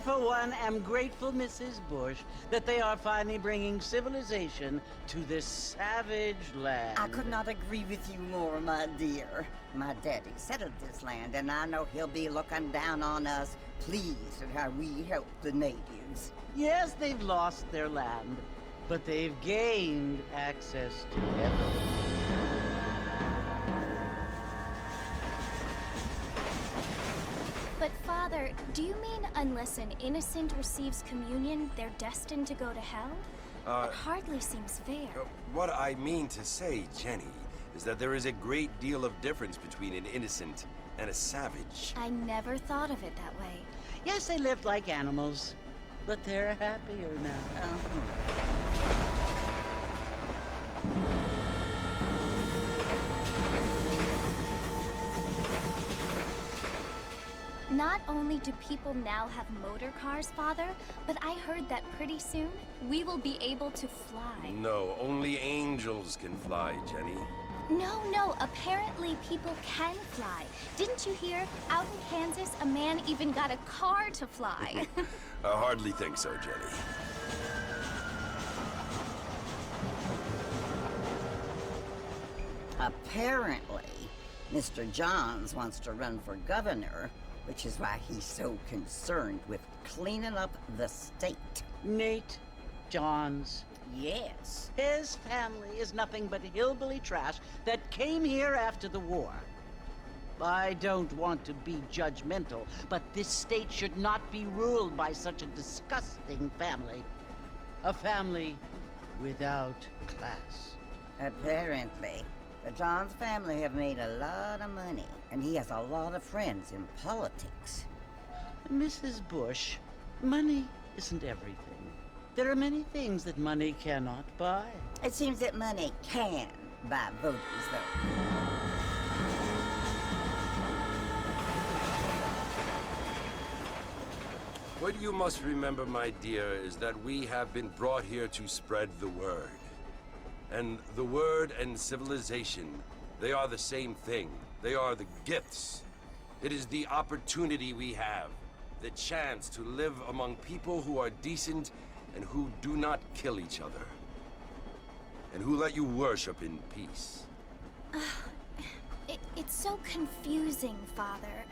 for one, am grateful, Mrs. Bush, that they are finally bringing civilization to this savage land. I could not agree with you more, my dear. My daddy settled this land, and I know he'll be looking down on us, pleased at how we help the natives. Yes, they've lost their land, but they've gained access to heaven. But Father, do you mean unless an innocent receives communion, they're destined to go to hell? That hardly seems fair. What I mean to say, Jenny, is that there is a great deal of difference between an innocent and a savage. I never thought of it that way. Yes, they lived like animals, but they're happier now. Not only do people now have motor cars, Father, but I heard that pretty soon we will be able to fly. No, only angels can fly, Jenny. No, apparently people can fly. Didn't you hear? Out in Kansas, a man even got a car to fly. I hardly think so, Jenny. Apparently, Mr. Johns wants to run for governor, which is why he's so concerned with cleaning up the state. Nate Johns. Yes. His family is nothing but hillbilly trash that came here after the war. I don't want to be judgmental, but this state should not be ruled by such a disgusting family. A family without class. Apparently. The Johns family have made a lot of money, and he has a lot of friends in politics. Mrs. Bush, money isn't everything. There are many things that money cannot buy. It seems that money can buy voters, though. What you must remember, my dear, is that we have been brought here to spread the word. And the word and civilization, they are the same thing. They are the gifts. It is the opportunity we have, the chance to live among people who are decent and who do not kill each other, and who let you worship in peace. It's so confusing, Father.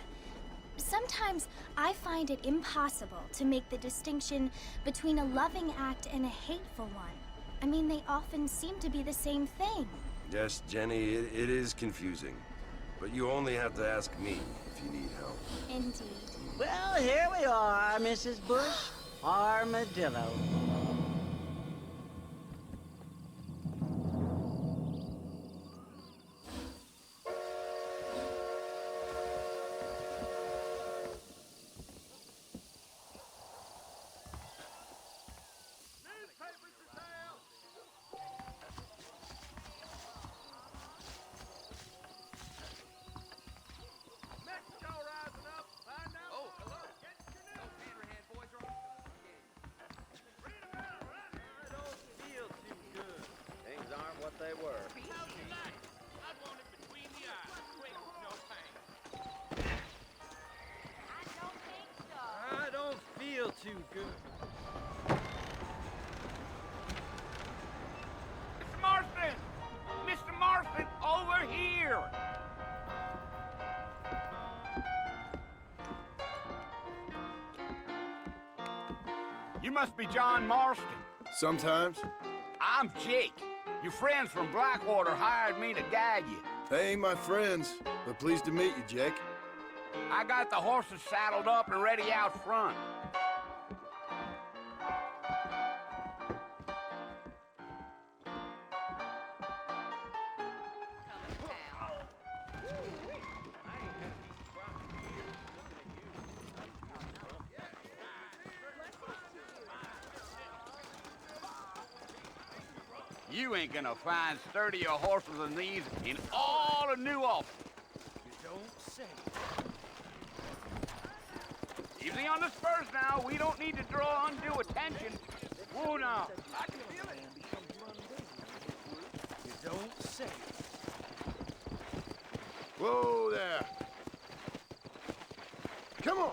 Sometimes I find it impossible to make the distinction between a loving act and a hateful one. I mean, they often seem to be the same thing. Yes, Jenny, it is confusing. But you only have to ask me if you need help. Indeed. Well, here we are, Mrs. Bush. Armadillo. What they were. I'd want it between the eyes. Quick, no pain. I don't think so. I don't feel too good. Mr. Marston! Mr. Marston, over here! You must be John Marston. Sometimes. I'm Jake. Your friends from Blackwater hired me to guide you. They ain't my friends, but pleased to meet you, Jake. I got the horses saddled up and ready out front. You ain't gonna find sturdier horses than these in all of New Ulster. You don't say. Easy on the spurs now. We don't need to draw undue attention. Whoa now. I can feel it. You don't say. Whoa there. Come on.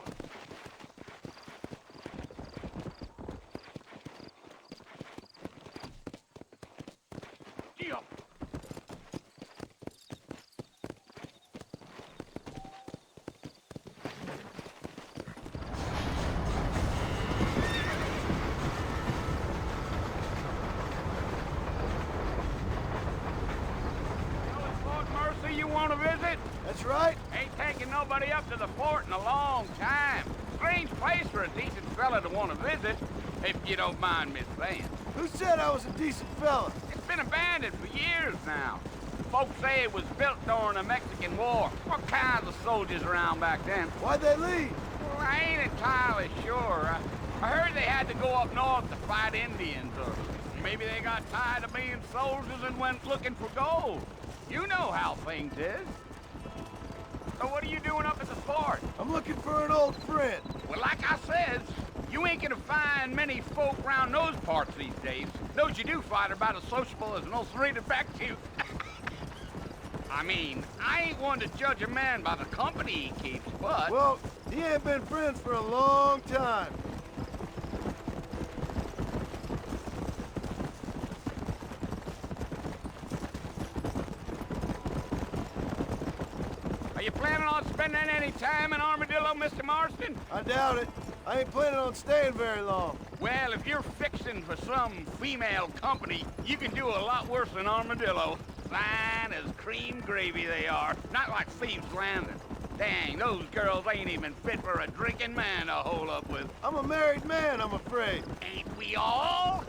That's right. Ain't taken nobody up to the fort in a long time. Strange place for a decent fella to want to visit, if you don't mind me saying. Who said I was a decent fella? It's been abandoned for years now. Folks say it was built during the Mexican War. What kinds of soldiers around back then? Why'd they leave? Well, I ain't entirely sure. I heard they had to go up north to fight Indians, or maybe they got tired of being soldiers and went looking for gold. You know how things is. So what are you doing up at the fort? I'm looking for an old friend. Well, like I said, you ain't gonna find many folk around those parts these days. Those you do find are about as sociable as an old serrated back tooth. I mean, I ain't one to judge a man by the company he keeps, but... Well, he ain't been friends for a long time. Are you planning on spending any time in Armadillo, Mr. Marston? I doubt it. I ain't planning on staying very long. Well, if you're fixing for some female company, you can do a lot worse than Armadillo. Fine as cream gravy they are. Not like Thieves' Landing. Dang, those girls ain't even fit for a drinking man to hole up with. I'm a married man, I'm afraid. Ain't we all?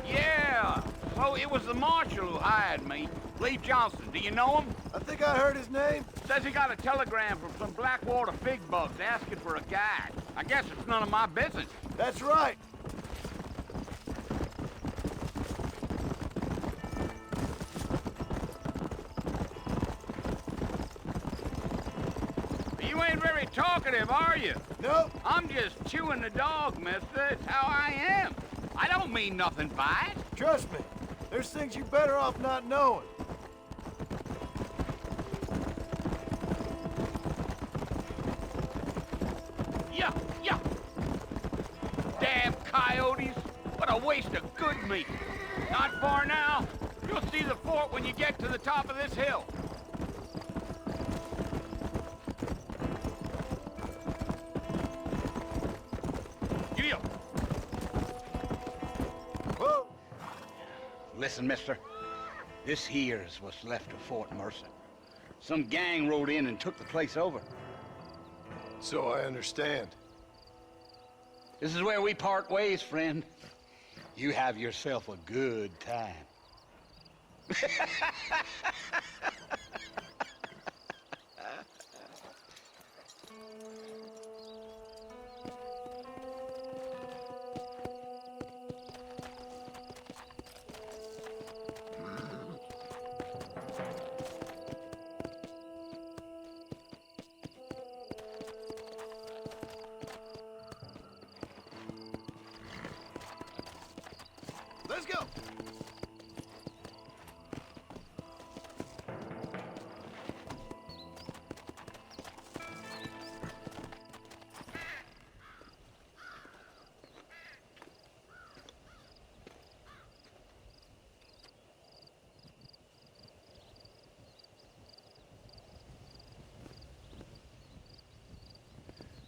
Yeah, so it was the marshal who hired me. Lee Johnson, do you know him? I think I heard his name. Says he got a telegram from some Blackwater fig bugs asking for a guide. I guess it's none of my business. That's right. You ain't very talkative, are you? Nope. I'm just chewing the dog, mister. It's how I am. I don't mean nothing by it. Trust me. There's things you better off not knowing. Yeah. Damn coyotes. What a waste of good meat. Not far now. You'll see the fort when you get to the top of this hill. Giddy up. Whoa. Listen, mister. This here's what's left of Fort Mercer. Some gang rode in and took the place over. So I understand. This is where we part ways, friend. You have yourself a good time. Let's go.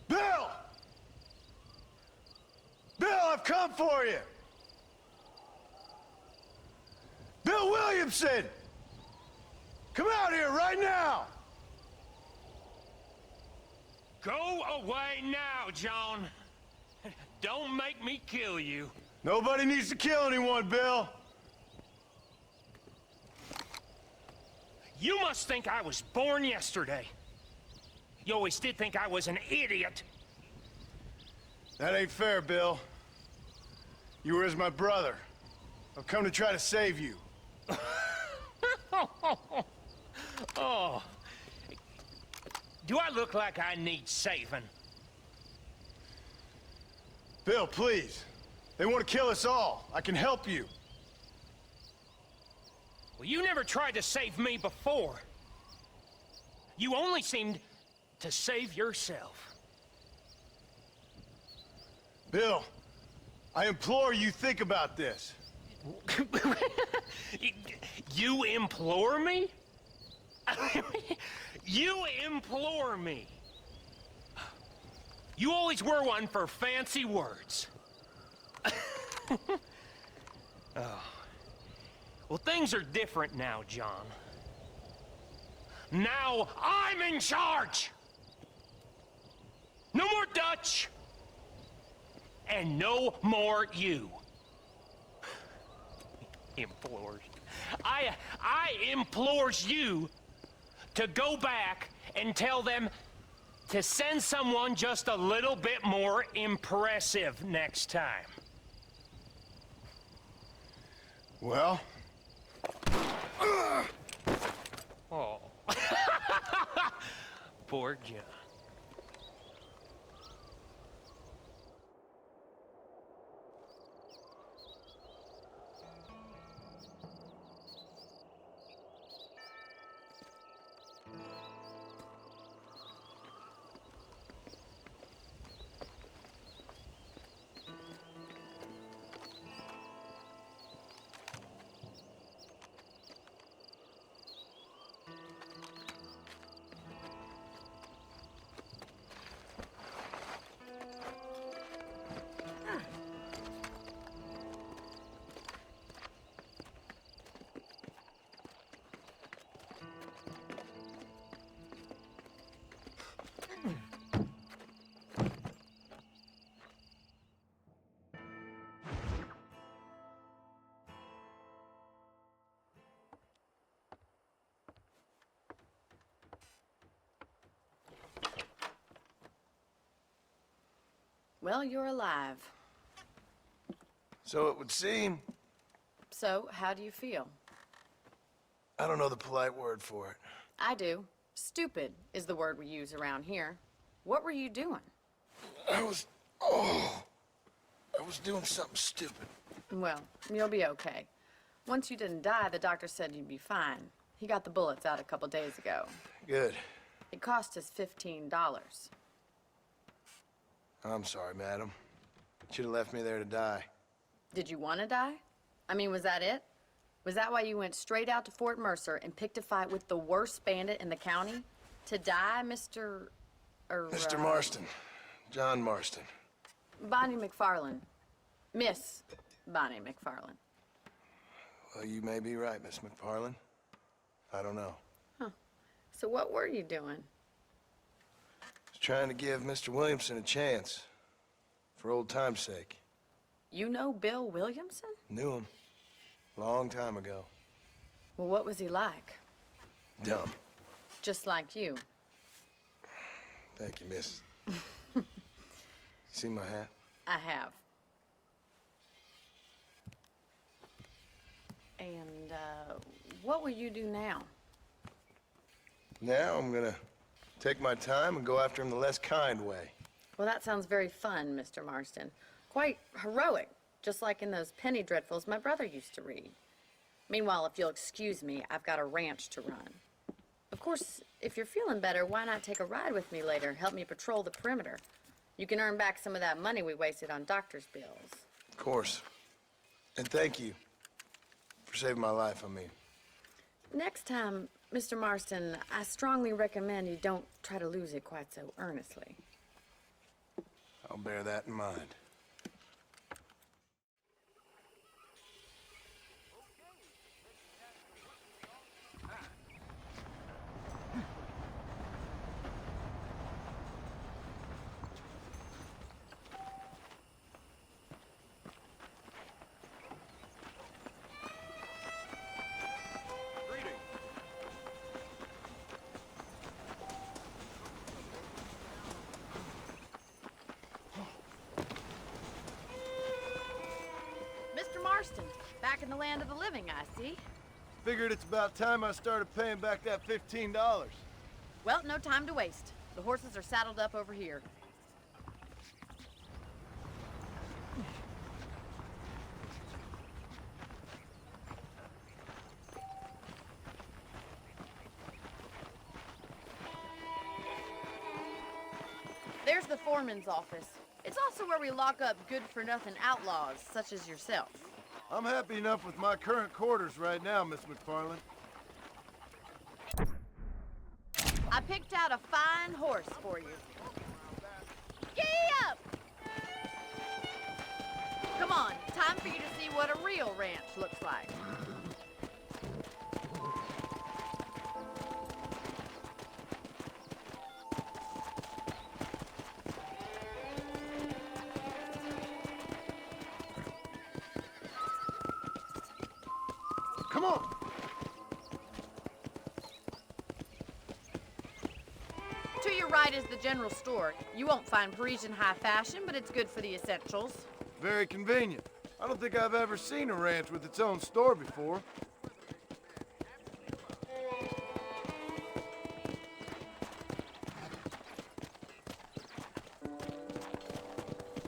Bill! Bill, I've come for you! Bill Williamson! Come out here right now! Go away now, John. Don't make me kill you. Nobody needs to kill anyone, Bill. You must think I was born yesterday. You always did think I was an idiot. That ain't fair, Bill. You were as my brother. I've come to try to save you. Oh. Do I look like I need saving? Bill, please. They want to kill us all. I can help you. Well, you never tried to save me before. You only seemed to save yourself. Bill, I implore you think about this. You implore me? You implore me? You always were one for fancy words. Oh. Well, things are different now, John. Now I'm in charge! No more Dutch! And no more you. Implores. I implores you to go back and tell them to send someone just a little bit more impressive next time. Well? Oh. Poor John. Well, you're alive. So it would seem. So, how do you feel? I don't know the polite word for it. I do. Stupid is the word we use around here. What were you doing? I was doing something stupid. Well, you'll be okay. Once you didn't die, the doctor said you'd be fine. He got the bullets out a couple days ago. Good. It cost us $15. I'm sorry, madam. Should have left me there to die. Did you want to die? I mean, was that it? Was that why you went straight out to Fort Mercer and picked a fight with the worst bandit in the county? To die, Mr. Mr. Marston. John Marston. Bonnie McFarland. Miss Bonnie McFarland. Well, you may be right, Miss McFarland. I don't know. Huh. So what were you doing? Was trying to give Mr. Williamson a chance. For old time's sake. You know Bill Williamson? Knew him. Long time ago. Well, what was he like? Dumb. Just like you. Thank you, miss. See my hat? I have. And, what will you do now? Now I'm gonna take my time and go after him the less kind way. Well, that sounds very fun, Mr. Marston. Quite heroic, just like in those penny dreadfuls my brother used to read. Meanwhile, if you'll excuse me, I've got a ranch to run. Of course, if you're feeling better, why not take a ride with me later? Help me patrol the perimeter. You can earn back some of that money we wasted on doctor's bills. Of course. And thank you for saving my life, I mean. Next time, Mr. Marston, I strongly recommend you don't try to lose it quite so earnestly. I'll bear that in mind. Mr. Marston, back in the land of the living, I see. Figured it's about time I started paying back that $15. Well, no time to waste. The horses are saddled up over here. There's the foreman's office. It's also where we lock up good-for-nothing outlaws, such as yourself. I'm happy enough with my current quarters right now, Miss McFarland. I picked out a fine horse for you. Get for you to see what a real ranch looks like. Come on! To your right is the general store. You won't find Parisian high fashion, but it's good for the essentials. Very convenient. I don't think I've ever seen a ranch with its own store before.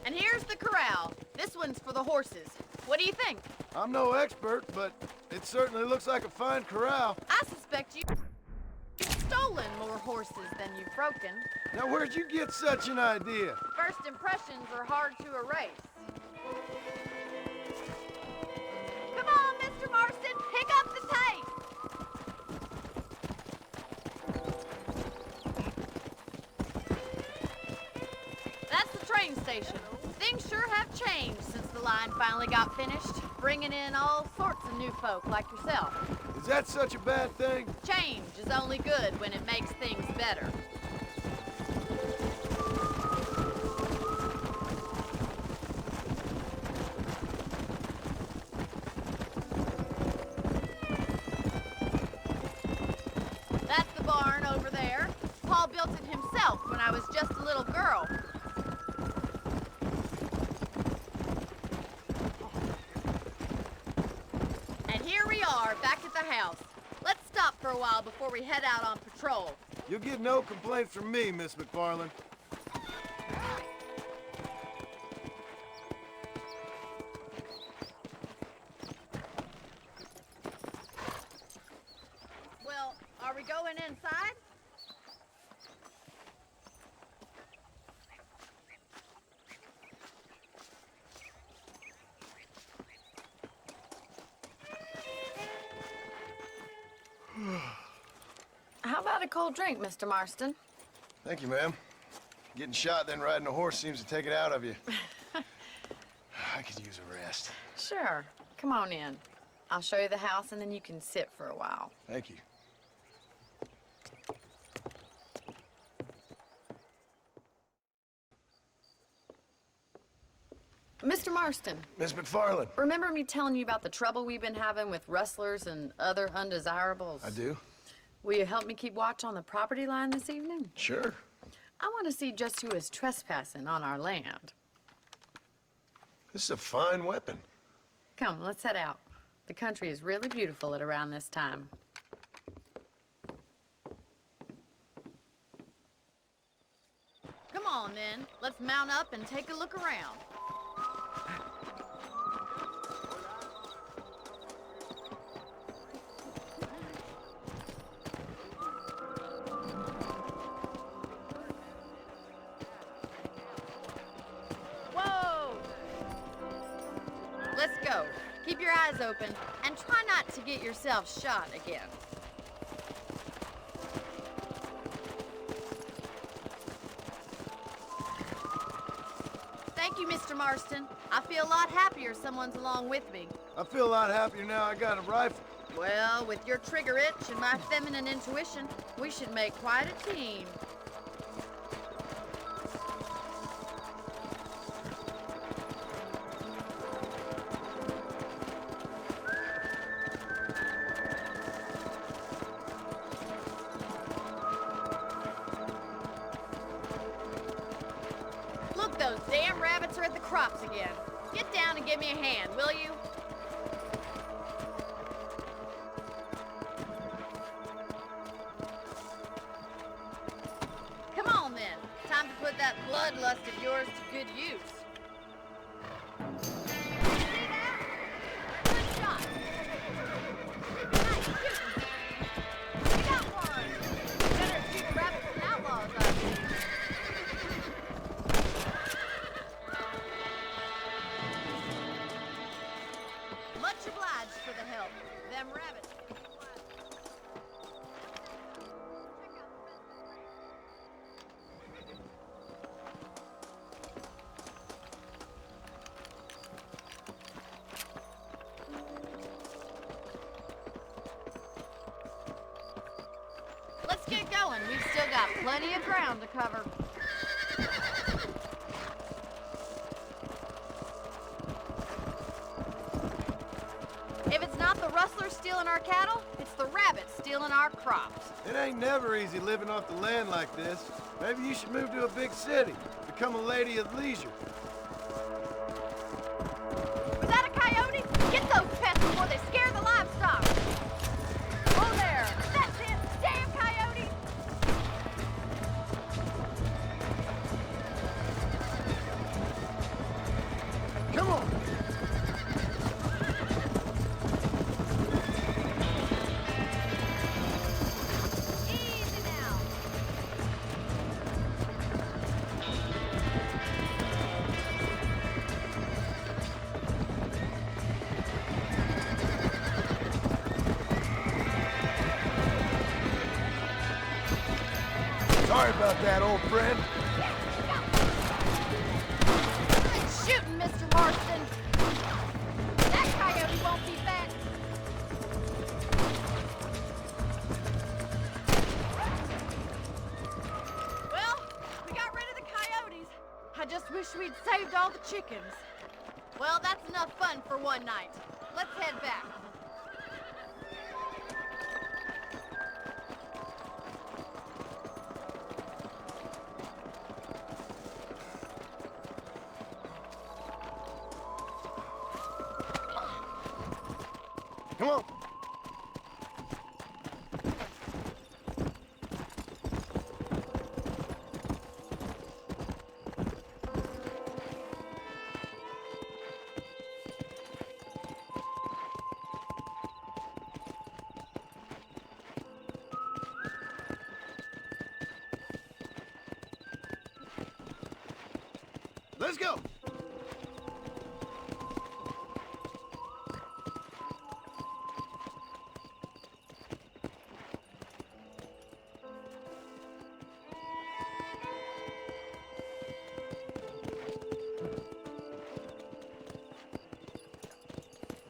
And here's the corral. This one's for the horses. What do you think? I'm no expert, but it certainly looks like a fine corral. I suspect you've stolen more horses than you've broken. Now, where'd you get such an idea? First impressions are hard to erase. Come on, Mr. Marston, pick up the pace. That's the train station. Things sure have changed since the line finally got finished, bringing in all sorts of new folk like yourself. Is that such a bad thing? Change is only good when it makes things better. That's the barn over there. Paul built it himself when I was just a little girl. And here we are, back at the house. Let's stop for a while before we head out on patrol. You'll get no complaints from me, Miss McFarland. Well, are we going inside? How about a cold drink, Mr. Marston? Thank you, ma'am. Getting shot, then riding a horse seems to take it out of you. I could use a rest. Sure. Come on in. I'll show you the house, and then you can sit for a while. Thank you. Mr. Marston, Miss McFarland. remember me telling you about the trouble we've been having with rustlers and other undesirables? I do? Will you help me keep watch on the property line this evening? Sure. I want to see just who is trespassing on our land. This is a fine weapon. Come, let's head out. The country is really beautiful at around this time. Come on, then. Let's mount up and take a look around. Whoa! Let's go. Keep your eyes open and try not to get yourself shot again. Thank you, Mr. Marston. I feel a lot happier someone's along with me. I feel a lot happier now I got a rifle. Well, with your trigger itch and my feminine intuition, we should make quite a team. Look, those damn rabbits are at the crops again. Get down and give me a hand, will you? Come on, then. Time to put that bloodlust of yours to good use. See that? Good shot. Nice shooting. We got one. Better shoot rabbits and outlaws, I think. Much obliged for the help. Them rabbits. going. We've still got plenty of ground to cover. If it's not the rustlers stealing our cattle, it's the rabbits stealing our crops. It ain't never easy living off the land like this. Maybe you should move to a big city. Become a lady of leisure. Was that a coyote? Get those pests before they scare the livestock. Oh, there. That's it. Damn coyote. Come on. Easy now. Sorry about that, old friend. Good shooting, Mr. Marston. That coyote won't be back. Well, we got rid of the coyotes. I just wish we'd saved all the chickens. Well, that's enough fun for one night. Let's head back. Come on. Let's go.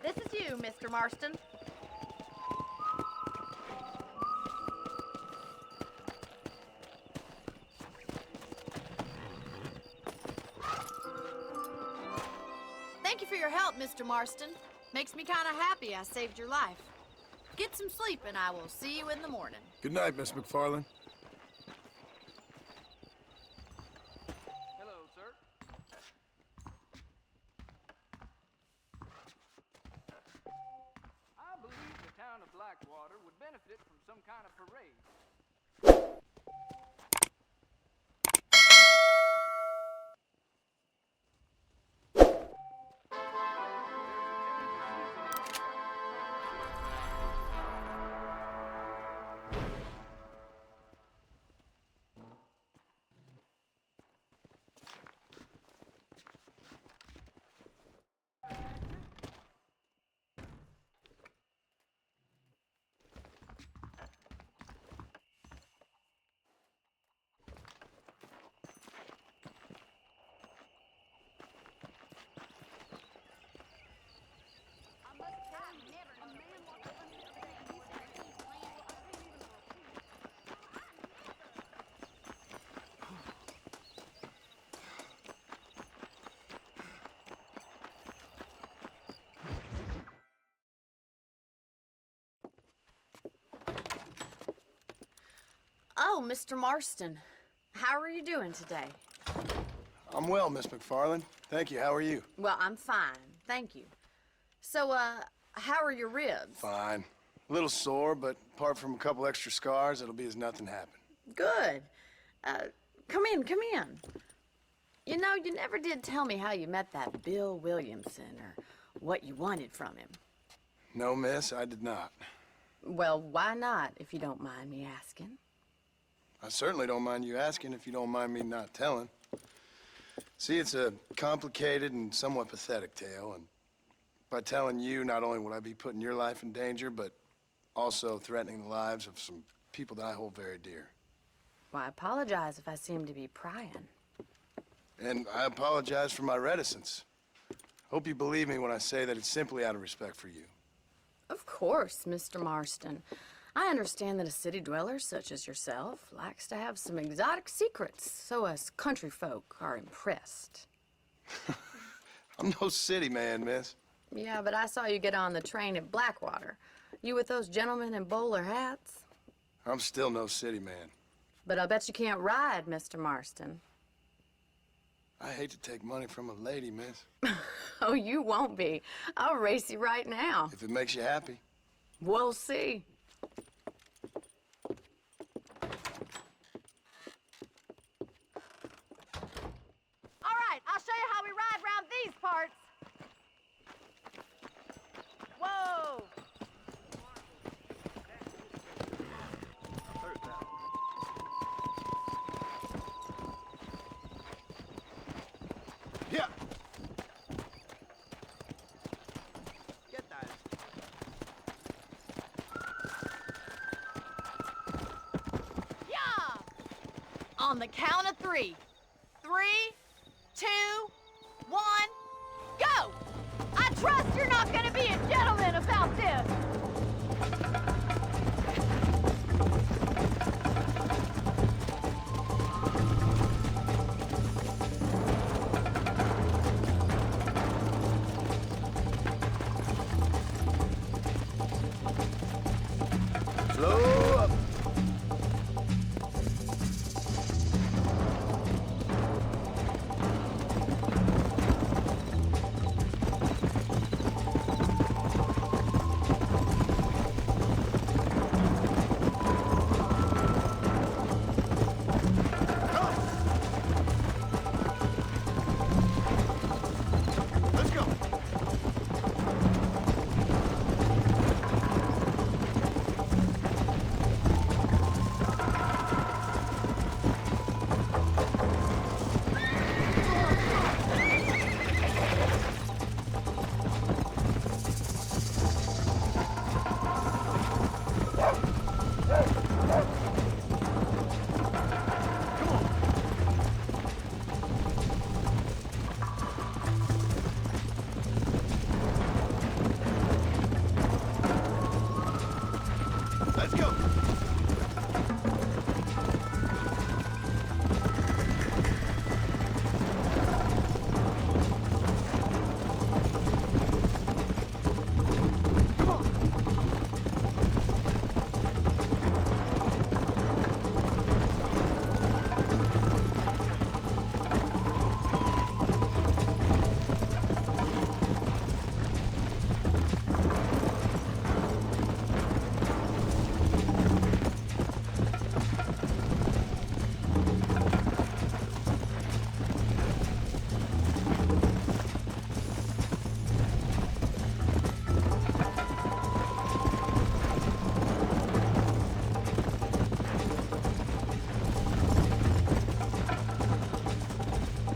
This is you, Mr. Marston. Thank you for your help, Mr. Marston. Makes me kind of happy I saved your life. Get some sleep and I will see you in the morning. Good night, Miss McFarland. Hello, sir. I believe the town of Blackwater would benefit from some kind of parade. Oh, Mr. Marston. How are you doing today? I'm well, Miss McFarland. Thank you. How are you? Well, I'm fine. Thank you. So, how are your ribs? Fine. A little sore, but apart from a couple extra scars, it'll be as nothing happened. Good. Come in, come in. You know, you never did tell me how you met that Bill Williamson or what you wanted from him. No, miss, I did not. Well, why not, if you don't mind me asking? I certainly don't mind you asking if you don't mind me not telling. See, it's a complicated and somewhat pathetic tale, and by telling you, not only would I be putting your life in danger, but also threatening the lives of some people that I hold very dear. Well, I apologize if I seem to be prying. And I apologize for my reticence. Hope you believe me when I say that it's simply out of respect for you. Of course, Mr. Marston. I understand that a city dweller such as yourself likes to have some exotic secrets, so us country folk are impressed. I'm no city man, miss. Yeah, but I saw you get on the train at Blackwater. You with those gentlemen in bowler hats? I'm still no city man. But I bet you can't ride, Mr. Marston. I hate to take money from a lady, miss. Oh, you won't be. I'll race you right now. If it makes you happy. We'll see. All right, I'll show you how we ride around these parts. Whoa! Yeah. Get that. Yeah! On the count of 3. 3, 2, 1, go! I trust you're not gonna be a gentleman about this. Slow up. Let's go. Let's go. Come on.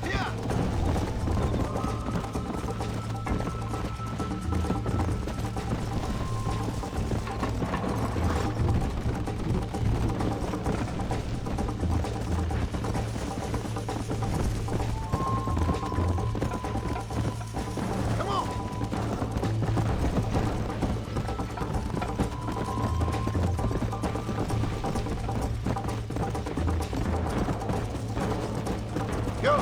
Yeah. Come on. Go.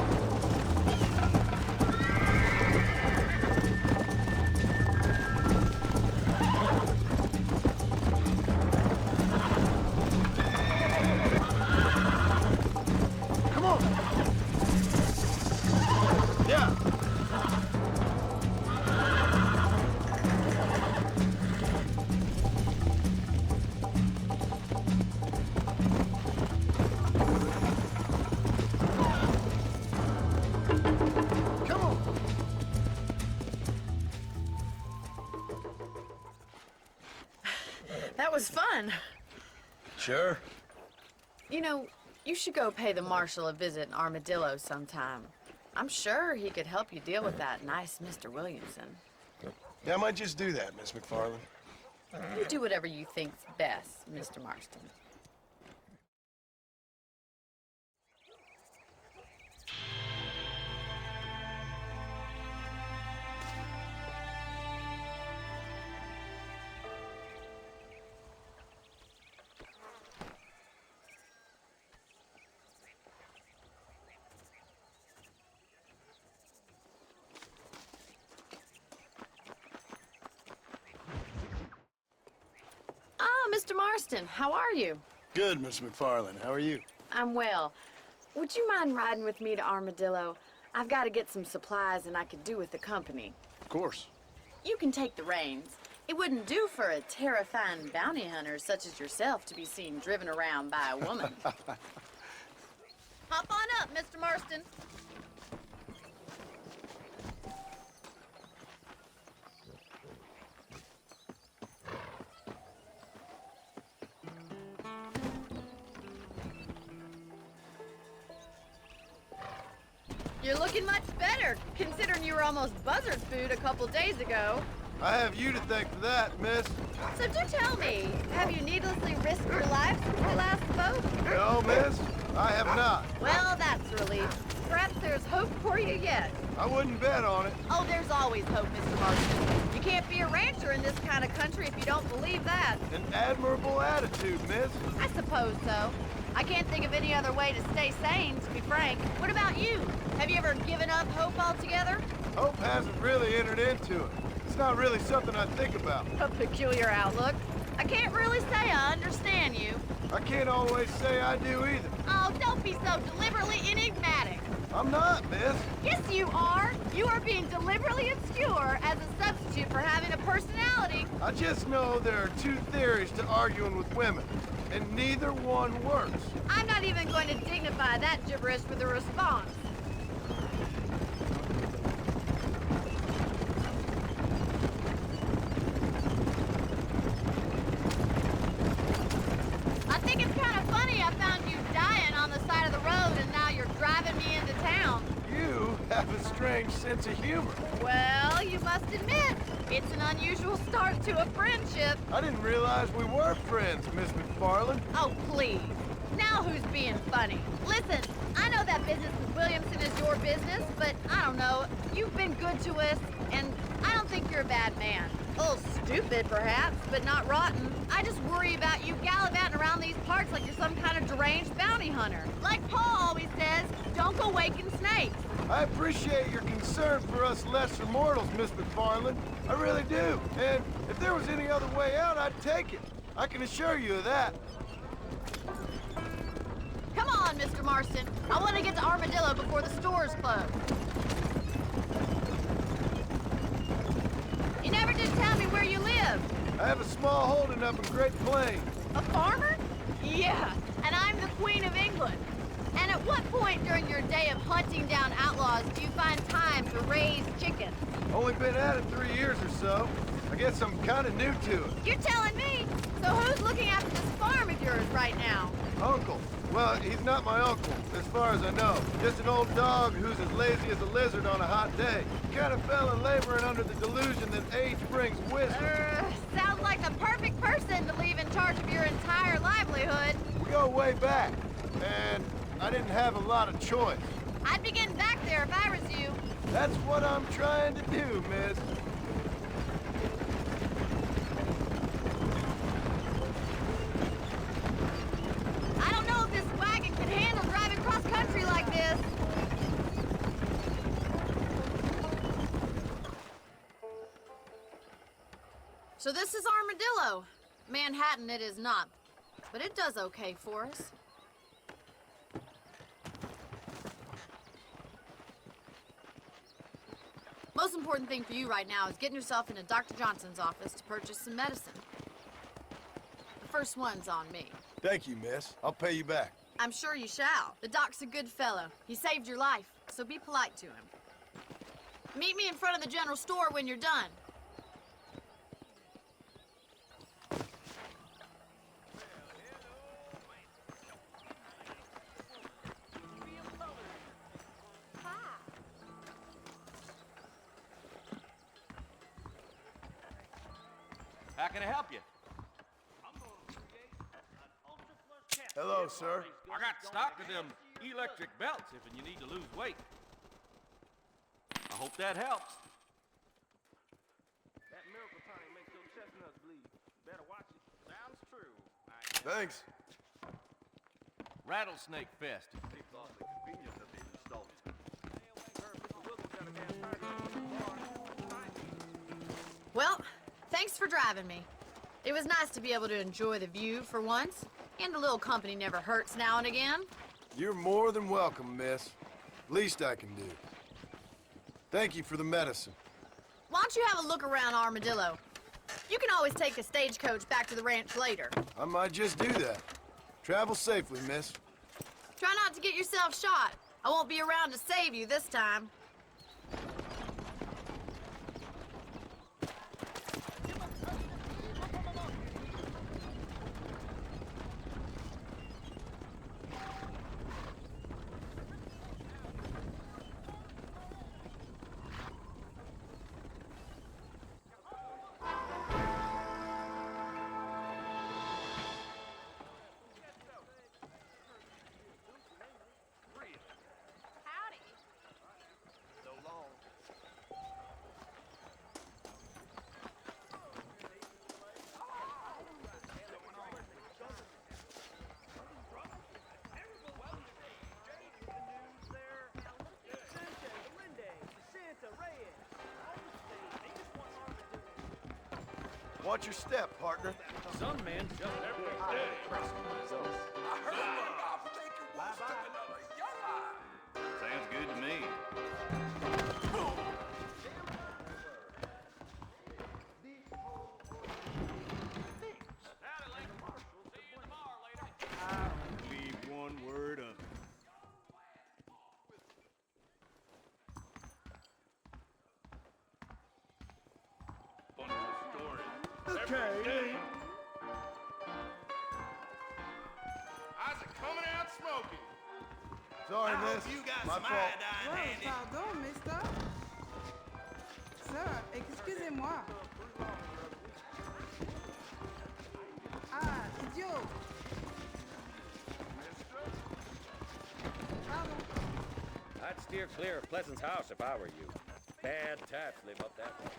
Come on. Yeah. Come on. That was fun. Sure. You know, you should go pay the marshal a visit in Armadillo sometime. I'm sure he could help you deal with that nice Mr. Williamson. Yeah, I might just do that, Miss McFarland. You do whatever you think's best, Mr. Marston. Mr. Marston, how are you? Good, Miss McFarland. How are you? I'm well. Would you mind riding with me to Armadillo? I've got to get some supplies and I could do with the company. Of course. You can take the reins. It wouldn't do for a terrifying bounty hunter such as yourself to be seen driven around by a woman. Hop on up, Mr. Marston. You're looking much better, considering you were almost buzzard food a couple days ago. I have you to thank for that, miss. So do tell me, have you needlessly risked your life since we last spoke? No, miss, I have not. Well, that's a relief. Perhaps there's hope for you yet. I wouldn't bet on it. Oh, there's always hope, Mr. Marston. You can't be a rancher in this kind of country if you don't believe that. An admirable attitude, miss. I suppose so. I can't think of any other way to stay sane, to be frank. What about you? Have you ever given up hope altogether? Hope hasn't really entered into it. It's not really something I think about. A peculiar outlook. I can't really say I understand you. I can't always say I do either. Oh, don't be so deliberately enigmatic. I'm not, miss. Yes, you are. You are being deliberately obscure as a substitute for having a personality. I just know there are two theories to arguing with women, and neither one works. I'm not even going to dignify that gibberish with a response. I think it's kind of funny I found you dying on the side of the road and now you're driving me into town. You have a strange sense of humor. Well, you must admit, it's an unusual start to a friendship. I didn't realize we were friends, Miss McFarland. Oh, please. Now who's being funny? Listen, I know that business with Williamson is your business, but I don't know. You've been good to us, and I don't think you're a bad man. A little stupid, perhaps, but not rotten. I just worry about you gallivanting around these parts like you're some kind of deranged bounty hunter. Like Paul always says, don't go waking snakes. I appreciate your concern for us lesser mortals, Miss McFarland. I really do. And if there was any other way out, I'd take it. I can assure you of that. Come on, Mr. Marston. I want to get to Armadillo before the stores close. You never did tell me where you live. I have a small holding up in Great Plains. A farmer? Yeah, and I'm the Queen of England. And at what point during your day of hunting down outlaws do you find time to raise chickens? Only been at it 3 years or so. I guess I'm kind of new to it. You're telling me? So who's looking after this farm of yours right now? Uncle. Well, he's not my uncle, as far as I know. Just an old dog who's as lazy as a lizard on a hot day. He kind of fell in laboring under the delusion that age brings wisdom. Sounds like the perfect person to leave in charge of your entire livelihood. We go way back, and I didn't have a lot of choice. I'd be getting back there if I was you. That's what I'm trying to do, miss. I don't know if this wagon can handle driving cross-country like this. So this is Armadillo. Manhattan it is not, but it does okay for us. Most important thing for you right now is getting yourself into Dr. Johnson's office to purchase some medicine. The first one's on me. Thank you, miss. I'll pay you back. I'm sure you shall. The doc's a good fellow. He saved your life, so be polite to him. Meet me in front of the general store when you're done. How can I help you? Hello, sir. I got stock of them electric belts if you need to lose weight. I hope that helps. That miracle tonic makes those chestnuts bleed. Better watch it. Sounds true. Thanks. Rattlesnake Fest. Well, thanks for driving me. It was nice to be able to enjoy the view for once, and a little company never hurts now and again. You're more than welcome, miss. Least I can do. Thank you for the medicine. Why don't you have a look around Armadillo? You can always take the stagecoach back to the ranch later. I might just do that. Travel safely, miss. Try not to get yourself shot. I won't be around to save you this time. Watch your step, partner. Some men jump every day. I heard I'm thinking what's sticking another young eye. Sounds good to me. Leave one word of it. Okay. How's it coming out smoking? Sorry, miss. You got My some fault. iodine handy. Pardon, mister. Sir, excusez-moi. Ah, idiot. Pardon. I'd steer clear of Pleasant's house if I were you. Bad taps live up that way.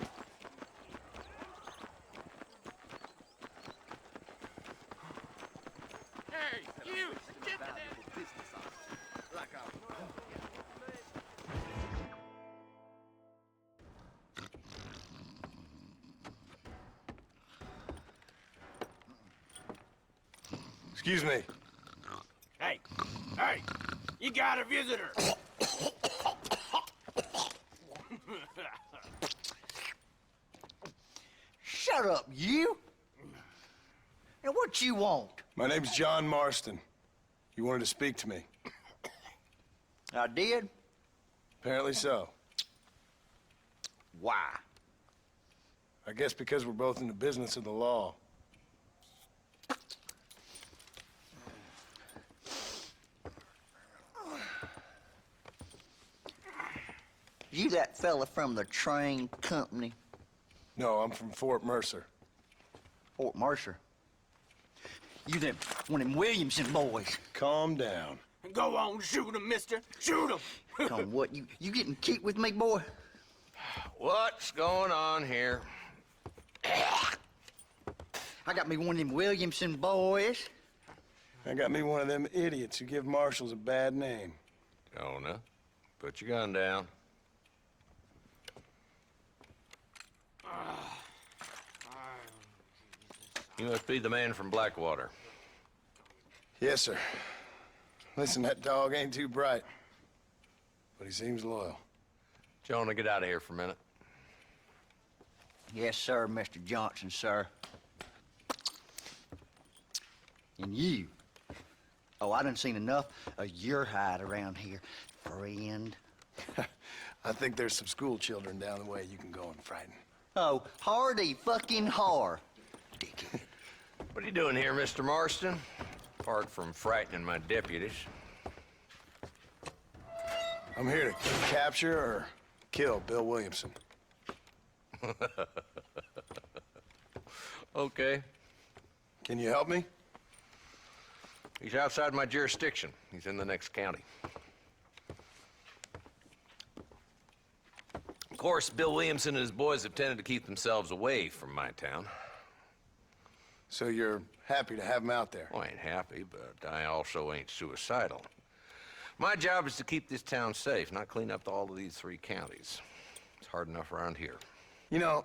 Hey, you! Get to that! Excuse me. Hey, you got a visitor. Shut up, you! And what you want? My name's John Marston. You wanted to speak to me. I did? Apparently so. Why? I guess because we're both in the business of the law. You that fella from the train company? No, I'm from Fort Mercer. Fort Mercer? You them, one of them Williamson boys. Calm down. Go on, shoot him, mister. Shoot him. Come, what, you getting kicked with me, boy? What's going on here? I got me one of them Williamson boys. I got me one of them idiots who give marshals a bad name. Jonah, put your gun down. You must be the man from Blackwater. Yes, sir. Listen, that dog ain't too bright, but he seems loyal. Jonah, get out of here for a minute. Yes, sir, Mr. Johnson, sir. And you. Oh, I done seen enough of your hide around here, friend. I think there's some school children down the way you can go and frighten. Oh, hardy fucking har. Dickhead. What are you doing here, Mr. Marston? Apart from frightening my deputies. I'm here to capture or kill Bill Williamson. Okay. Can you help me? He's outside my jurisdiction. He's in the next county. Of course, Bill Williamson and his boys have tended to keep themselves away from my town. So you're happy to have him out there? Well, I ain't happy, but I also ain't suicidal. My job is to keep this town safe, not clean up all of these 3 counties. It's hard enough around here. You know,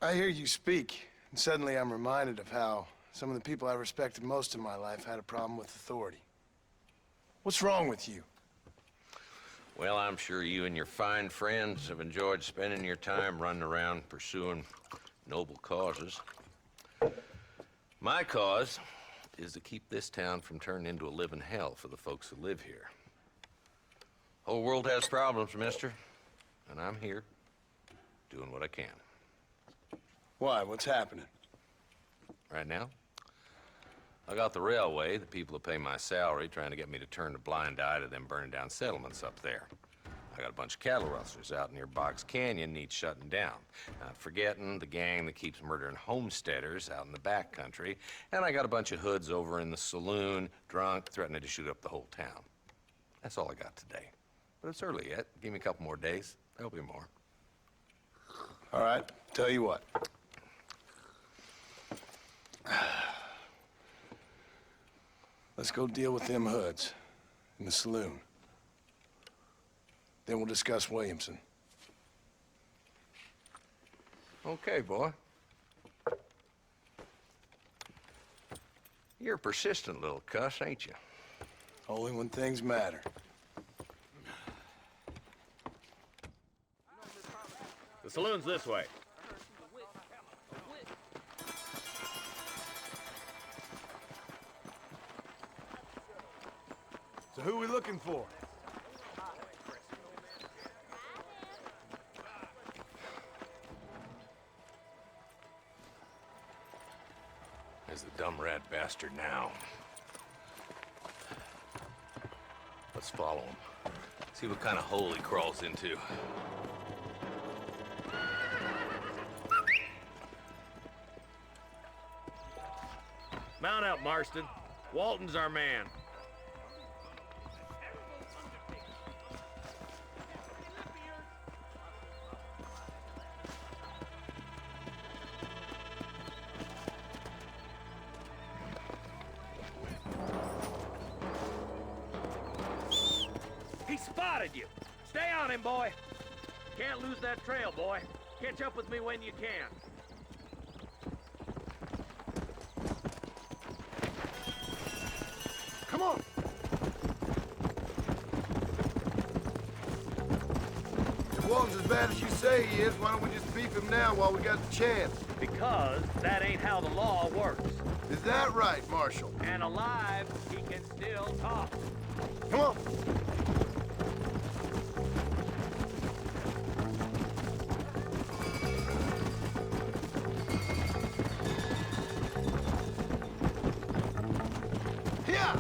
I hear you speak And suddenly I'm reminded of how some of the people I respected most in my life had a problem with authority. What's wrong with you? Well, I'm sure you and your fine friends have enjoyed spending your time running around pursuing noble causes. My cause is to keep this town from turning into a living hell for the folks who live here. Whole world has problems, mister, and I'm here doing what I can. Why? What's happening? Right now, I got the railway, the people who pay my salary, trying to get me to turn a blind eye to them burning down settlements up there. I got a bunch of cattle rustlers out near Boggs Canyon needs shutting down. Not forgetting the gang that keeps murdering homesteaders out in the back country. And I got a bunch of hoods over in the saloon, drunk, threatening to shoot up the whole town. That's all I got today. But it's early yet. Give me a couple more days. There'll be more. All right, tell you what. Let's go deal with them hoods in the saloon. Then we'll discuss Williamson. Okay, boy. You're a persistent little cuss, ain't you? Only when things matter. The saloon's this way. So who are we looking for? There's the dumb rat bastard now. Let's follow him. See what kind of hole he crawls into. Mount out, Marston. Walton's our man. He spotted you. Stay on him, boy. Can't lose that trail, boy. Catch up with me when you can. Come on! If Walton's as bad as you say he is, why don't we just beef him now while we got the chance? Because that ain't how the law works. Is that right, Marshal? And alive, he can still talk. Come on! Here!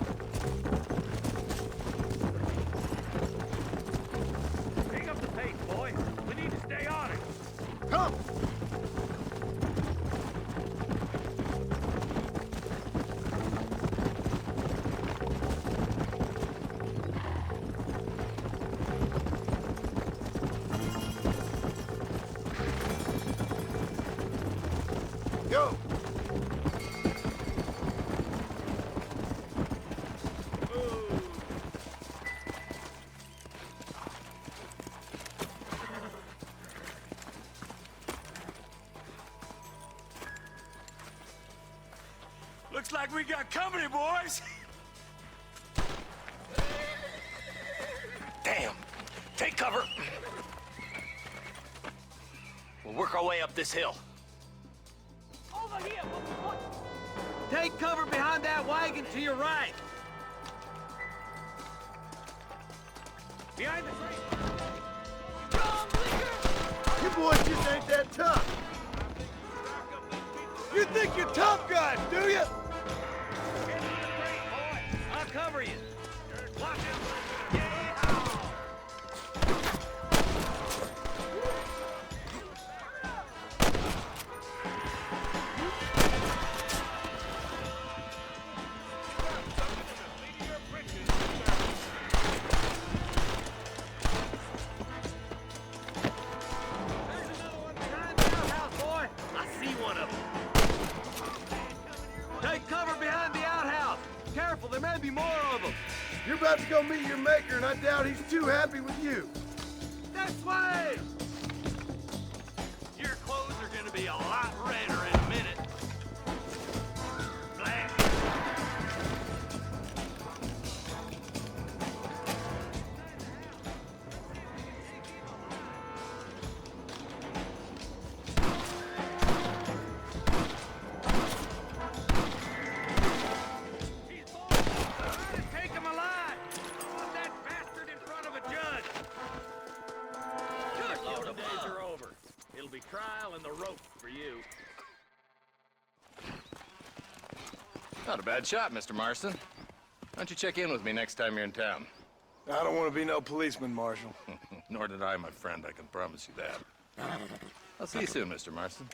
Pick up the pace, boy. We need to stay on it. Come! Go! Looks like we got company, boys. Damn! Take cover! We'll work our way up this hill. Over here. Take cover behind that wagon to your right. Behind the tree. You boys just ain't that tough. You think you're tough guys, do you? Get to the tree, boy. I'll cover you. Watch out. Take cover behind the outhouse. Careful, there may be more of them. You're about to go meet your maker, and I doubt he's too happy with you. This way! Your clothes are gonna be a lot redder in a minute. be trial and the rope for you. Not a bad shot, Mr. Marston. Why don't you check in with me next time you're in town? I don't want to be no policeman, Marshal. Nor did I, my friend, I can promise you that. I'll see you soon, Mr. Marston.